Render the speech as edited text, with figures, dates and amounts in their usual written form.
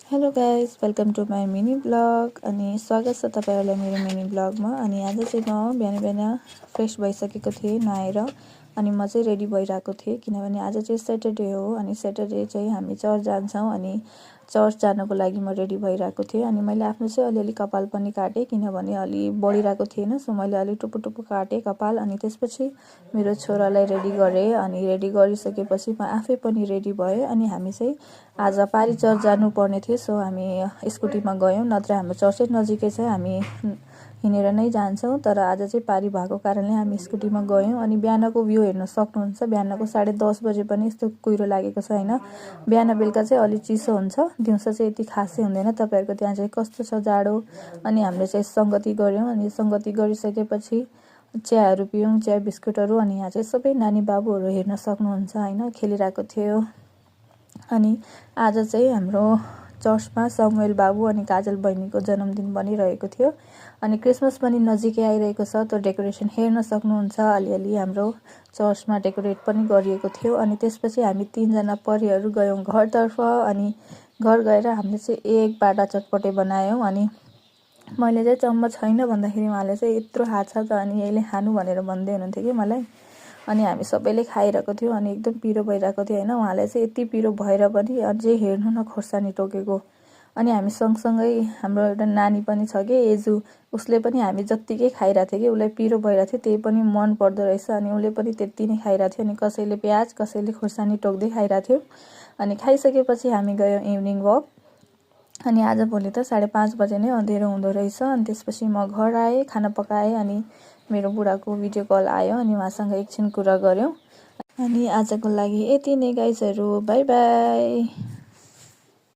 Hello guys, welcome to my mini blog. अनि स्वागत छ तपाईँहरूलाई मेरो मिनी ब्लगमा। अनि आज चाहिँ म बिहान बिहान फ्रेस भइसकेको थिएँ नुहाएर। अनि म चाहिँ रेडी भइरहेको थिएँ किनभने आज चाहिँ स्याटरडे हो। अनि स्याटरडे चाहिँ हामी चर्च जान्छौँ। अनि चर्च जानको लागि म रेडी भइरहेको थिएँ। अनि मैले आफ्नो चाहिँ अलिअलि कपाल पनि काटेँ किनभने अलि बढिरहेको थिएन। सो मैले अलि टुप्पो टुप्पो काटेँ कपाल। अनि त्यसपछि मेरो छोरालाई रेडी गरेँ। अनि रेडी गरिसकेपछि म आफै पनि रेडी भएँ। अनि हामी चाहिँ आज पारी चर्च जानुपर्ने थियो। सो हामी स्कुटीमा गयौँ, नत्र हाम्रो चर्चै नजिकै छ, हामी हिँडेर नै जान्छौँ। तर आज चाहिँ पारी भएको कारणले हामी स्कुटीमा गयौँ। अनि बिहानको भ्यू हेर्न सक्नुहुन्छ। बिहानको 10:30 बजे पनि यस्तो कुहिरो लागेको छ होइन। बिहान बेलुका चाहिँ अलिक चिसो हुन्छ, दिउँसो चाहिँ यति खासै हुँदैन। तपाईँहरूको त्यहाँ चाहिँ कस्तो छ जाडो? अनि हामीले चाहिँ सङ्गति गऱ्यौँ। अनि सङ्गति गरिसकेपछि चियाहरू पियौँ, चिया बिस्कुटहरू। अनि यहाँ चाहिँ सबै नानी बाबुहरू हेर्न सक्नुहुन्छ होइन, खेलिरहेको थियो। अनि आज चाहिँ हाम्रो चर्चमा समुएल बाबु अनि काजल बहिनीको जन्मदिन बनिरहेको थियो। अनि क्रिसमस पनि नजिकै आइरहेको छ। त्यो डेकोरेसन हेर्न सक्नुहुन्छ। अलिअलि हाम्रो चर्चमा डेकोरेट पनि गरिएको थियो। अनि त्यसपछि हामी 3जना परिवारहरू गयौँ घरतर्फ। अनि घर गएर हामीले चाहिँ एक बाटा चटपटे बनायौँ। अनि मैले चाहिँ चम्मच छैन भन्दाखेरि उहाँले चाहिँ यत्रो हात छ त अनि यसले खानु भनेर भन्दै हुनुहुन्थ्यो कि मलाई। अनि हामी सबैले खाइरहेको थियौँ। अनि एकदम पिरो भइरहेको थियो होइन। उहाँलाई चाहिँ यति पिरो भएर पनि अझै हेर्नु न खोर्सानी टोकेको। अनि हामी सँगसँगै हाम्रो एउटा नानी पनि छ कि एजु, उसले पनि हामी जत्तिकै खाइरहेको थियो कि उसलाई पिरो भइरहेको थियो, त्यही पनि मन पर्दो रहेछ। अनि उसले पनि त्यति नै खाइरहेको थियो। अनि कसैले प्याज, कसैले खोर्सानी टोक्दै खाइरहेको थियो। अनि खाइसकेपछि हामी गयौँ इभिनिङ वक। अनि आजभोलि त 5:30 बजे नै अँध्यारो हुँदो रहेछ। अनि त्यसपछि म घर आएँ, खाना पकाएँ। अनि मेरो बुढाको भिडियो कल आयो। अनि उहाँसँग एकछिन कुरा गऱ्यौँ। अनि आजको लागि यति नै गाइजहरू, बाई बाई।